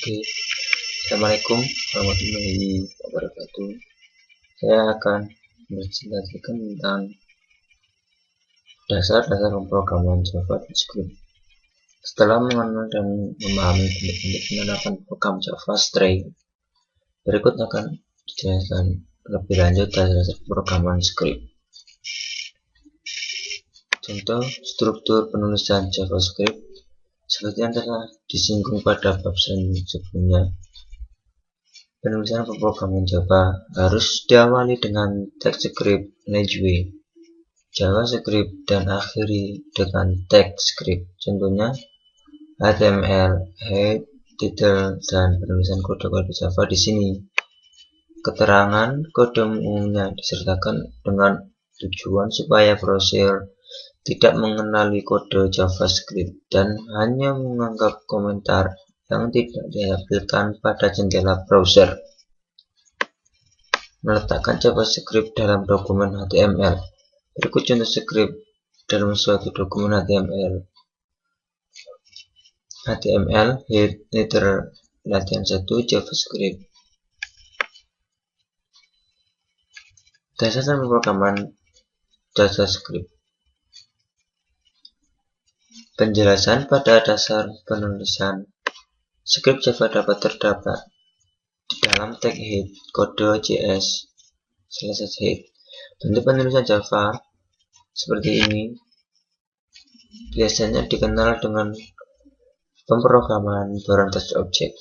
Oke, Assalamualaikum warahmatullahi wabarakatuh. Saya akan menjelaskan tentang dasar-dasar pemrograman JavaScript. Setelah mengenal dan memahami bentuk-bentuk penerapan program JavaScript, berikut akan dijelaskan lebih lanjut dasar-dasar pemrograman script. Contoh struktur penulisan JavaScript seperti yang telah disinggung pada bab sebelumnya. Penulisan pemrograman Java harus diawali dengan TypeScript language JavaScript dan akhiri dengan TypeScript. Contohnya HTML, head, title, dan penulisan kode-kode Java di sini. Keterangan kode umumnya disertakan dengan tujuan supaya browser tidak mengenali kode JavaScript dan hanya menganggap komentar yang tidak ditampilkan pada jendela browser. Meletakkan JavaScript dalam dokumen HTML. Berikut contoh script dalam suatu dokumen HTML. HTML header latihan 1 JavaScript. Dasar pemrograman JavaScript. Penjelasan pada dasar penulisan script Java dapat terdapat di dalam tag head kode JS/head. Bentuk penulisan Java seperti ini biasanya dikenal dengan pemrograman berorientasi objek,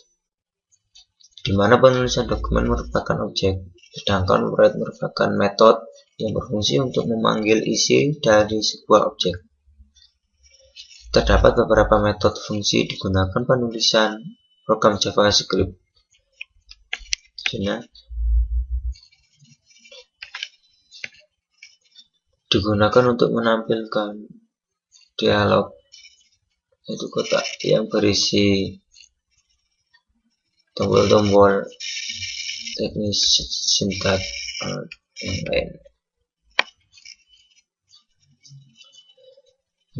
di mana penulisan dokumen merupakan objek, sedangkan write merupakan metode yang berfungsi untuk memanggil isi dari sebuah objek. Terdapat beberapa metode fungsi digunakan penulisan program JavaScript. Digunakan untuk menampilkan dialog, yaitu kotak yang berisi tombol-tombol teknis, sintak, yang lain.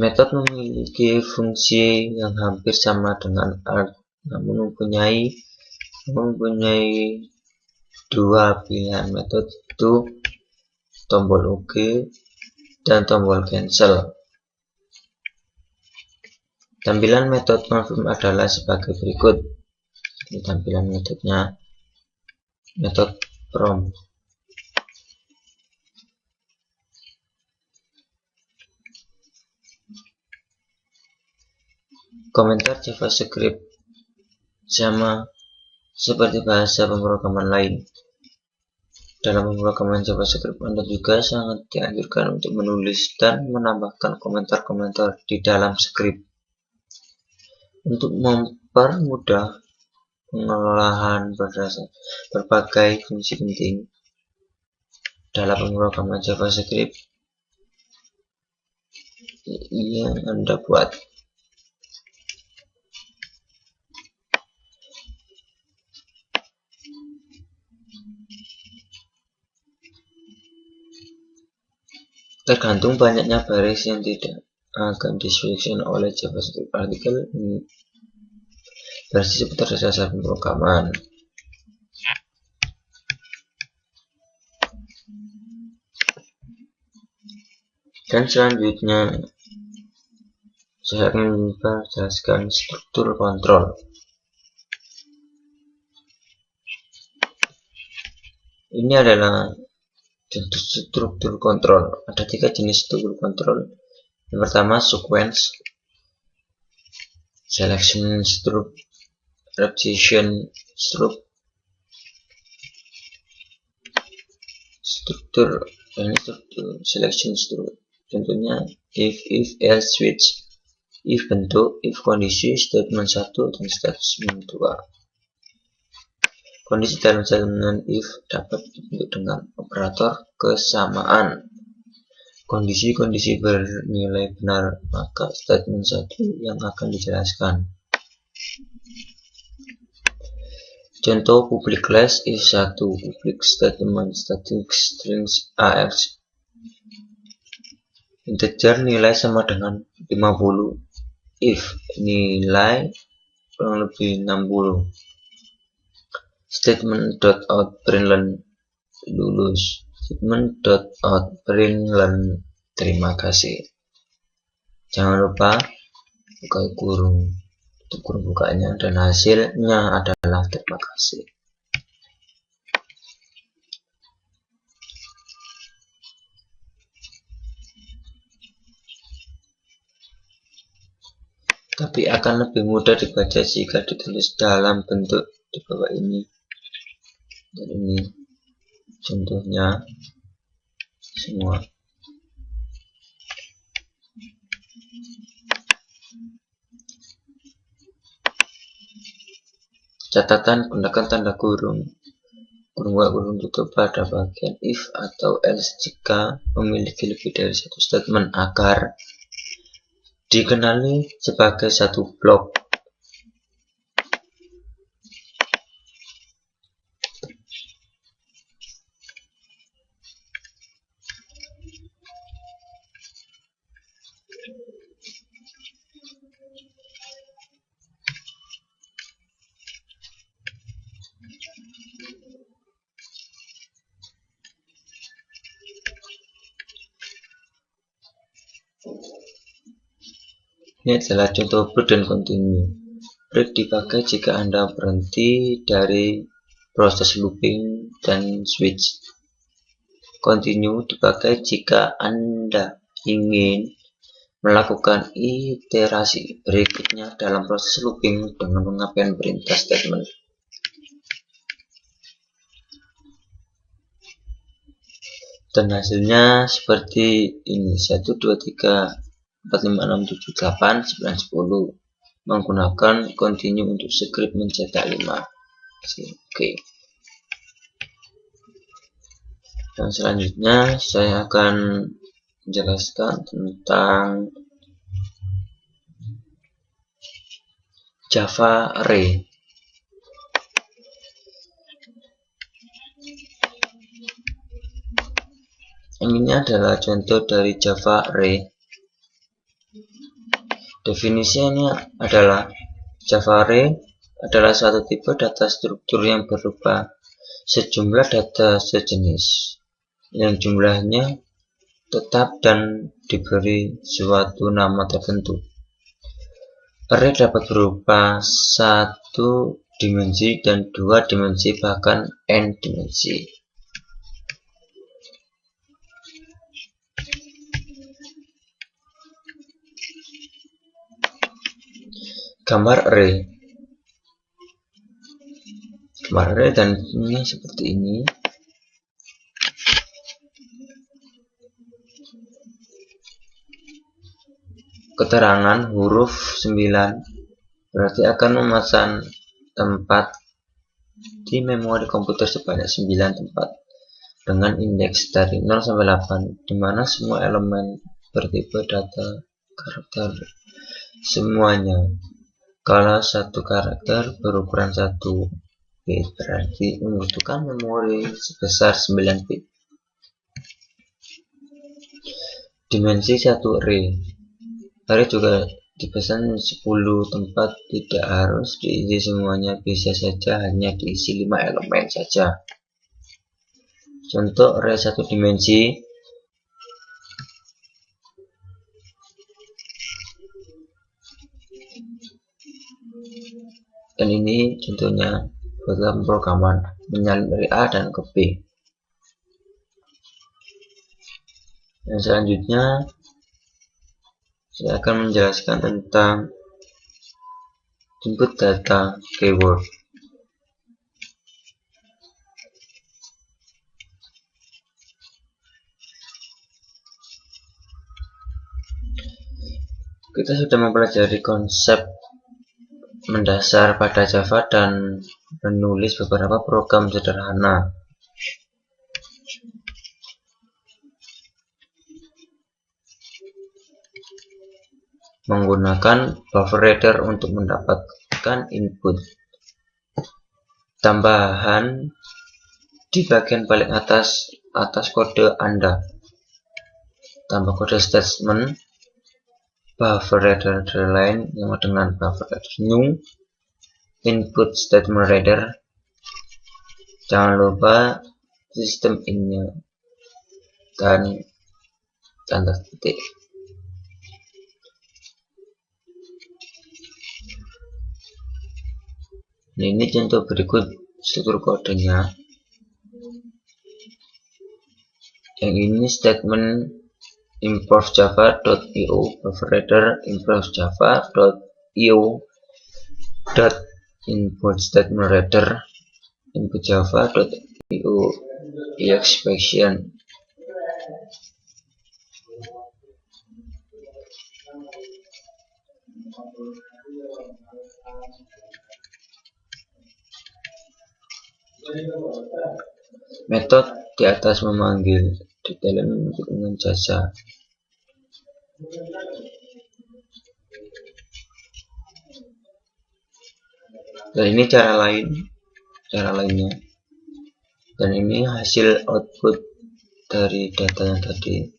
Metode memiliki fungsi yang hampir sama dengan alt, namun mempunyai dua pilihan metode, yaitu tombol OK dan tombol cancel. Tampilan metode confirm adalah sebagai berikut. Ini tampilan metodenya, metode prompt. Komentar JavaScript sama seperti bahasa pemrograman lain. Dalam pemrograman JavaScript, Anda juga sangat dianjurkan untuk menulis dan menambahkan komentar-komentar di dalam script untuk mempermudah pengelolaan berbagai fungsi penting dalam pemrograman JavaScript yang Anda buat. Tergantung banyaknya baris yang tidak akan disesuaikan oleh JavaScript artikel ini versi seputar dasar pemrograman. Dan selanjutnya saya akan menjelaskan struktur kontrol. Ini adalah struktur kontrol. Ada 3 jenis struktur kontrol. Yang pertama sequence, selection struct, repetition struct. Struktur selection struct. Contohnya if, else, switch. If bentuk, if kondisi, statement 1 dan statement 2. Kondisi dalam statement if dapat dibentuk dengan operator kesamaan. Kondisi-kondisi bernilai benar, maka statement 1 yang akan dijelaskan. Contoh public class if 1, public statement static strings AX. Integer nilai sama dengan 50 if nilai kurang lebih 60. Statement.out.println lulus. Statement.out.println terima kasih. Jangan lupa buka kurung, tutup kurung bukanya, dan hasilnya adalah terima kasih. Tapi akan lebih mudah dibaca jika ditulis dalam bentuk di bawah ini. Dan ini contohnya semua. Catatan, gunakan tanda kurung kurung tutup pada bagian if atau else jika memiliki lebih dari satu statement agar dikenali sebagai satu blok. Ini adalah contoh break dan continue. Break dipakai jika Anda berhenti dari proses looping dan switch. Continue dipakai jika Anda ingin melakukan iterasi berikutnya dalam proses looping dengan pengapian perintah statement. Dan hasilnya seperti ini: 1, 2, 3, 4, 5, 6, 7, 8, 9, 10 menggunakan continue untuk script mencetak 5. Oke. Dan selanjutnya saya akan menjelaskan tentang Java Array. Ini adalah contoh dari Java Array. Definisinya adalah Java Array adalah suatu tipe data struktur yang berupa sejumlah data sejenis yang jumlahnya tetap dan diberi suatu nama tertentu. Array dapat berupa 1 dimensi dan 2 dimensi bahkan n dimensi. Gambar array. Dan ini seperti ini. Keterangan huruf 9 berarti akan memesan tempat di memori komputer sebanyak 9 tempat dengan indeks dari 0 sampai 8, di mana semua elemen bertipe data karakter semuanya. Kalau satu karakter berukuran 1 bit berarti membutuhkan memori sebesar 9 bit. Dimensi satu array. Array juga dipesan 10 tempat, tidak harus diisi semuanya, bisa saja hanya diisi 5 elemen saja. Contoh array 1 dimensi. Dan ini contohnya dalam pemrograman menyalin dari A dan ke B. Dan selanjutnya saya akan menjelaskan tentang input data keyword. Kita sudah mempelajari konsep mendasar pada Java dan menulis beberapa program sederhana. Menggunakan buffer reader untuk mendapatkan input. Tambahan di bagian paling atas kode Anda. Tambah kode statement buffer reader lain yang dengan buffer reader new input statement reader Jangan lupa sistem innya dan tanda titik. Nah, ini contoh berikut struktur kodenya. Yang ini statement import java.io bufferedder import java.io import statement reader input java.io expression. Metode di atas memanggil detail dengan jasa. Dan ini cara lainnya. Dan ini hasil output dari data yang tadi.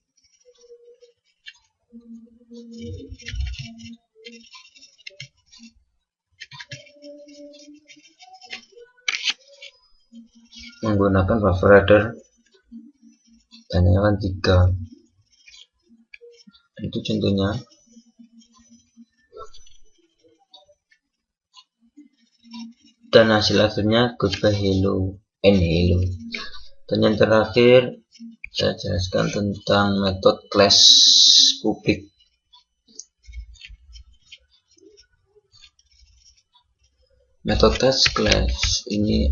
Menggunakan bufferedder dan nyalakan 3. Itu contohnya. Dan hasil akhirnya goodbye, hello, and hello. Dan yang terakhir saya jelaskan tentang metode class public. Metode class ini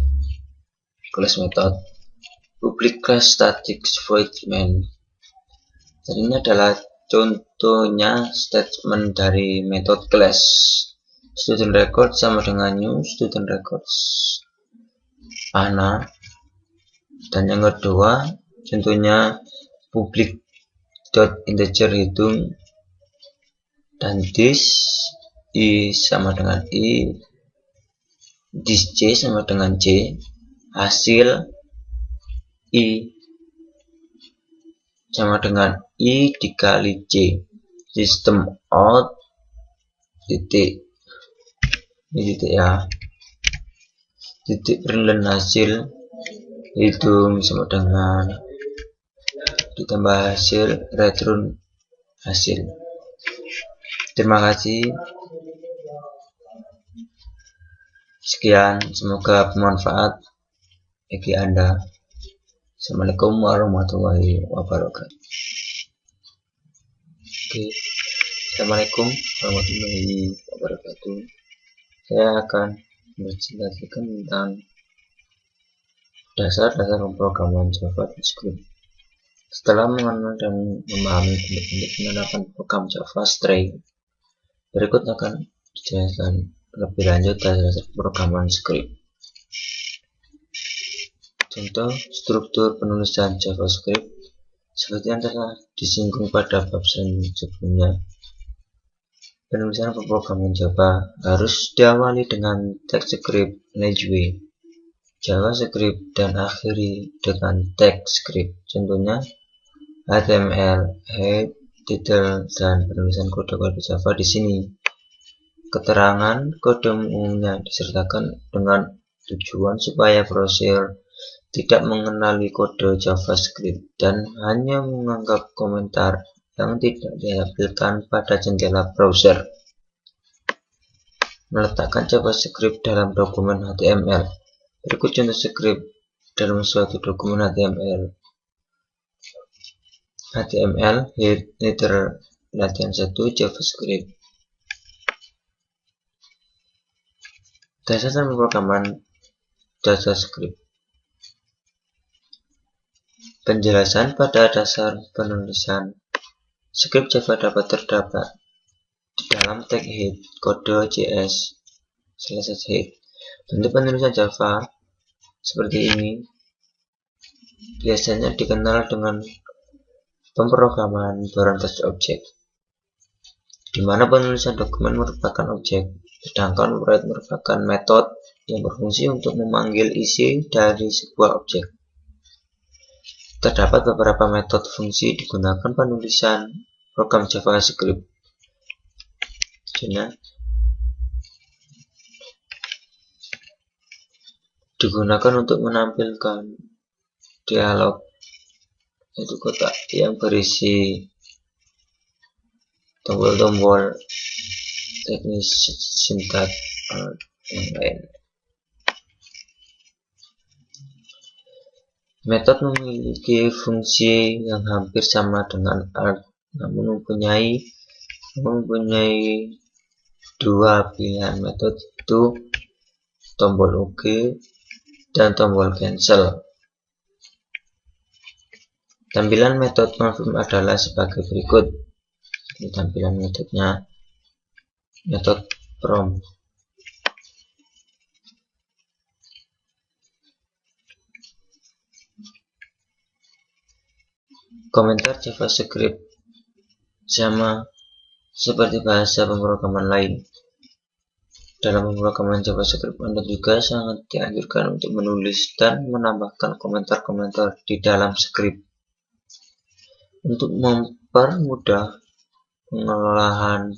class method public class static void main. Dan ini adalah contohnya statement dari metode class. Student record sama dengan new student records Ana. Dan yang kedua contohnya public dot integer hitung, dan this i sama dengan i, this c sama dengan c, hasil i sama dengan i dikali c, system out titik, ini titik ya, titik perintilan hasil hitung sama dengan ditambah hasil return hasil. Terima kasih. Sekian, semoga bermanfaat bagi Anda. Assalamualaikum warahmatullahi wabarakatuh. Oke, Assalamualaikum warahmatullahi wabarakatuh. Saya akan menjelaskan tentang dasar-dasar pemrograman Java dan script. Setelah mengenal dan memahami bentuk-bentuk penerapan program Java string, berikut akan dijelaskan lebih lanjut dasar pemrograman script. Contoh struktur penulisan JavaScript seperti yang telah disinggung pada bab sebelumnya. Penulisan pemrograman Java harus diawali dengan TypeScript language JavaScript dan akhiri dengan TypeScript. Contohnya HTML, head, title, dan penulisan kode-kode Java di sini. Keterangan kode umumnya disertakan dengan tujuan supaya browser tidak mengenali kode JavaScript dan hanya menganggap komentar yang tidak ditampilkan pada jendela browser. Meletakkan JavaScript dalam dokumen HTML. Berikut contoh script dalam suatu dokumen HTML. HTML header latihan 1 JavaScript. Dasar pemrograman JavaScript. Penjelasan pada dasar penulisan script Java dapat terdapat di dalam tag head kode JS/head. Bentuk penulisan Java seperti ini biasanya dikenal dengan pemrograman berorientasi objek, di mana penulisan dokumen merupakan objek, sedangkan write merupakan metode yang berfungsi untuk memanggil isi dari sebuah objek. Terdapat beberapa metode fungsi digunakan penulisan program JavaScript. Contohnya digunakan untuk menampilkan dialog, yaitu kotak yang berisi tombol-tombol teknis sintak yang lain. Metode memiliki fungsi yang hampir sama dengan alt, namun mempunyai dua pilihan metode, yaitu tombol OK dan tombol cancel. Tampilan metode confirm adalah sebagai berikut. Ini tampilan metodenya, metode prompt. Komentar JavaScript sama seperti bahasa pemrograman lain. Dalam pemrograman JavaScript, Anda juga sangat dianjurkan untuk menulis dan menambahkan komentar-komentar di dalam skrip untuk mempermudah pengelolaan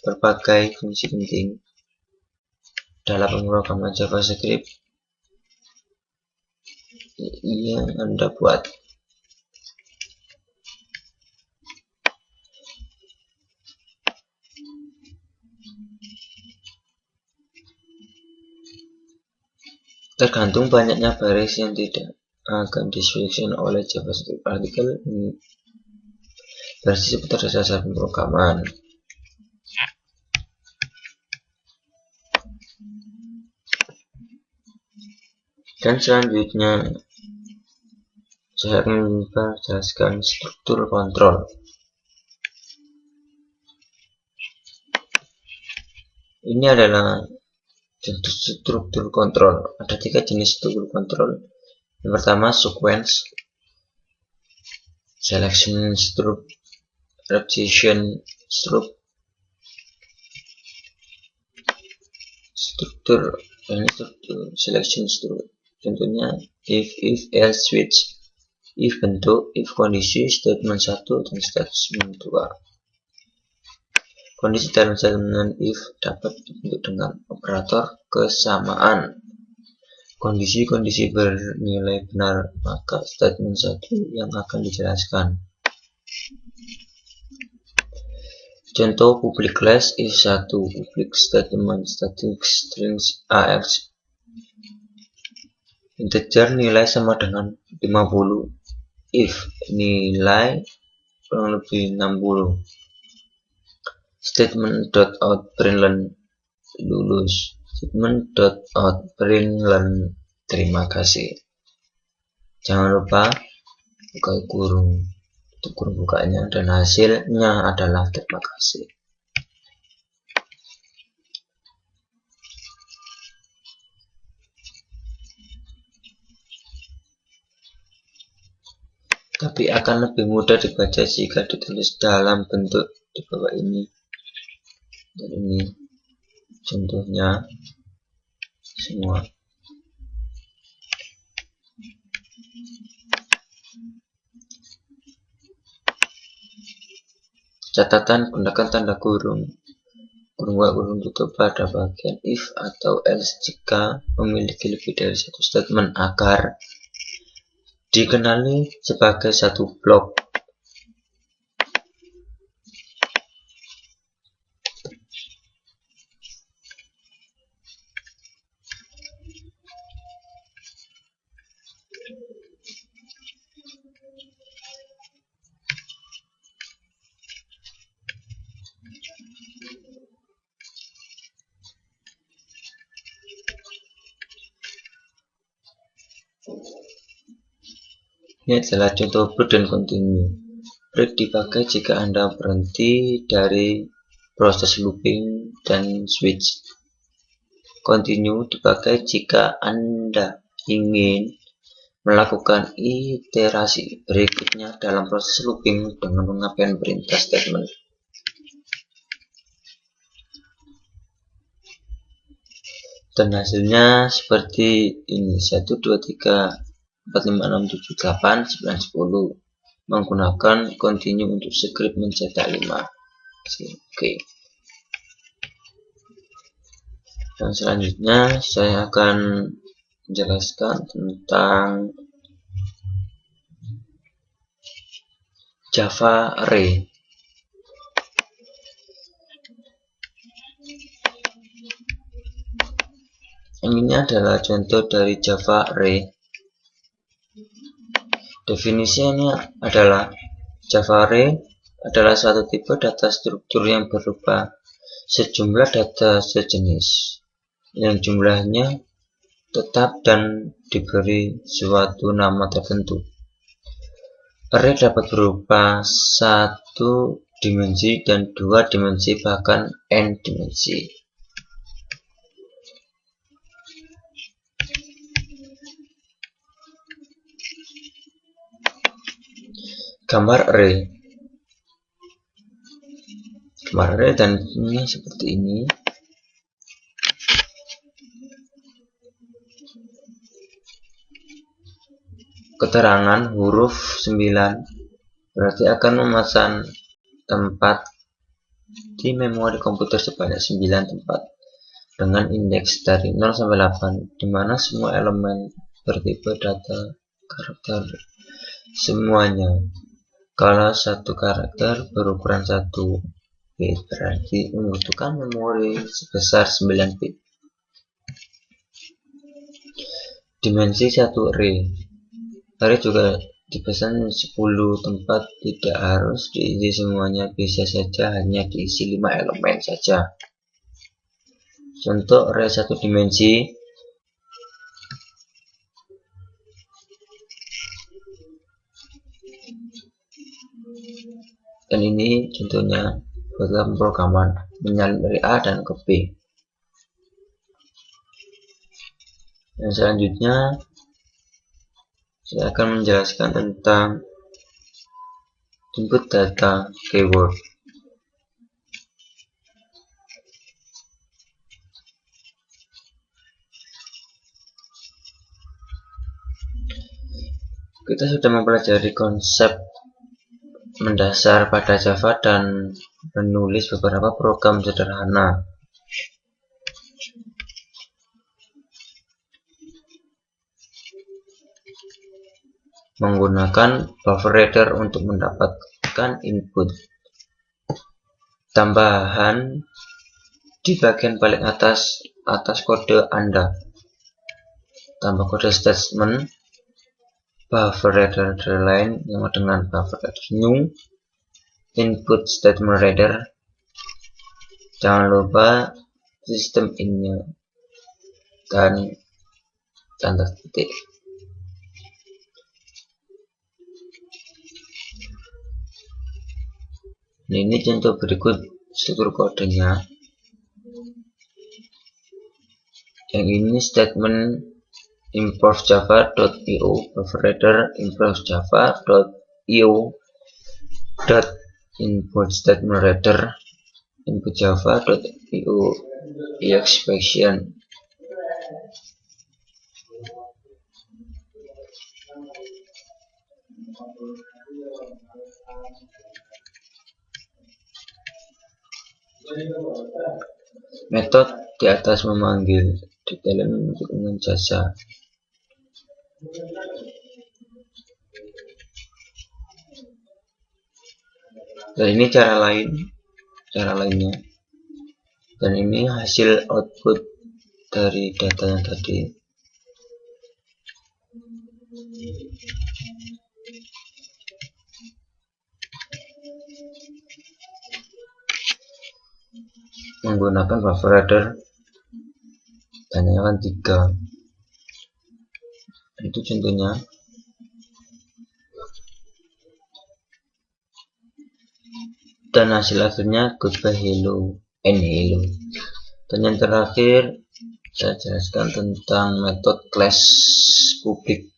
berbagai fungsi penting dalam pemrograman JavaScript yang Anda buat. Tergantung banyaknya baris yang tidak akan diseleksi oleh JavaScript artikel ini versi seputar dasar pemrograman. Dan selanjutnya saya akan menjelaskan struktur kontrol. Ini adalah struktur kontrol. Ada 3 jenis struktur kontrol. Yang pertama sequence, selection struct, repetition struct. Struktur ini struktur selection struct. Contohnya if, else, switch, if bentuk, if kondisi, statement 1 dan statement 2. Kondisi dalam statement if dapat dibentuk dengan operator kesamaan. Kondisi-kondisi bernilai benar, maka statement 1 yang akan dijelaskan. Contoh public class if 1, public statement static strings AX integer nilai sama dengan 50 if nilai kurang lebih 60. Statement.out println lulus, statement.out println terima kasih. Jangan lupa buka kurung, tutup kurung bukanya, dan hasilnya adalah terima kasih. Tapi akan lebih mudah dibaca jika ditulis dalam bentuk di bawah ini. Dan ini contohnya semua. Catatan, gunakan tanda kurung kurung tutup pada bagian if atau else jika memiliki lebih dari satu statement agar dikenali sebagai satu blok. Ini adalah contoh break dan continue. Break dipakai jika Anda berhenti dari proses looping dan switch. Continue dipakai jika Anda ingin melakukan iterasi berikutnya dalam proses looping dengan mengabaikan perintah statement. Dan hasilnya seperti ini: 1, 2, 3, 4, 5, 6, 7, 8, 9, 10 menggunakan continue untuk script mencetak 5. Oke. Dan selanjutnya saya akan menjelaskan tentang Java Array. Ini adalah contoh dari Java Array. Definisinya adalah Java Array adalah suatu tipe data struktur yang berupa sejumlah data sejenis yang jumlahnya tetap dan diberi suatu nama tertentu. Array dapat berupa 1 dimensi dan 2 dimensi bahkan n dimensi. Gambar array dan ini seperti ini. Keterangan huruf 9 berarti akan memesan tempat di memori komputer sebanyak 9 tempat dengan indeks dari 0 sampai 8, di mana semua elemen bertipe data karakter semuanya. Kalau satu karakter berukuran 1 bit berarti membutuhkan memori sebesar 9 bit. Dimensi satu array juga dipesan 10 tempat, tidak harus diisi semuanya, bisa saja hanya diisi 5 elemen saja. Contoh array 1 dimensi dan ini contohnya dalam pemrograman menyalin dari A dan ke B. Dan selanjutnya saya akan menjelaskan tentang input data keyword. Kita sudah mempelajari konsep mendasar pada Java dan menulis beberapa program sederhana. Menggunakan buffer reader untuk mendapatkan input. Tambahan di bagian paling atas kode Anda. Tambah kode statement buffer reader lain yang dengan buffer reader new input statement reader. Jangan lupa sistem innya dan tanda titik. Ini contoh berikut struktur kodenya. Yang ini statement import java.io bufferreader import java.io input statement reader input java.io expression. Metode di atas memanggil detailin untuk dengan jasa. Dan ini cara lainnya. Dan ini hasil output dari data yang tadi. Menggunakan buffer reader dan nyalakan 3. Itu contohnya. Dan hasil akhirnya goodbye, hello, and hello. Dan yang terakhir saya jelaskan tentang metode class public.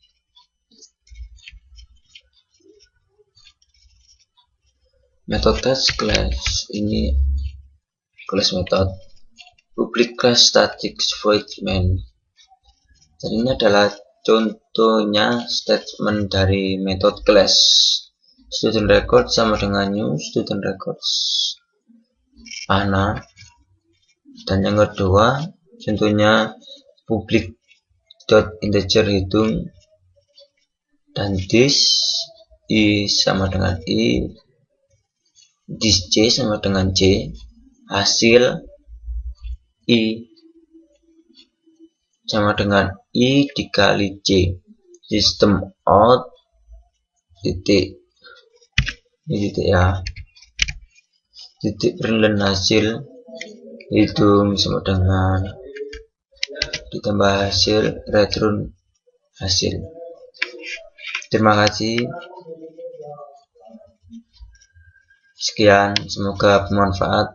Metode class ini class method public class static void main. Dan ini adalah contohnya statement dari metode class. Student record sama dengan new student records Ana. Dan yang kedua contohnya public dot integer hitung, dan this I sama dengan I, this C sama dengan C, hasil I sama dengan I dikali C, sistem out titik, ini titik ya, titik println hasil hitung sama dengan ditambah hasil return hasil. Terima kasih. Sekian, semoga bermanfaat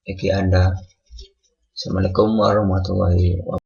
bagi Anda. Assalamualaikum warahmatullahi wabarakatuh.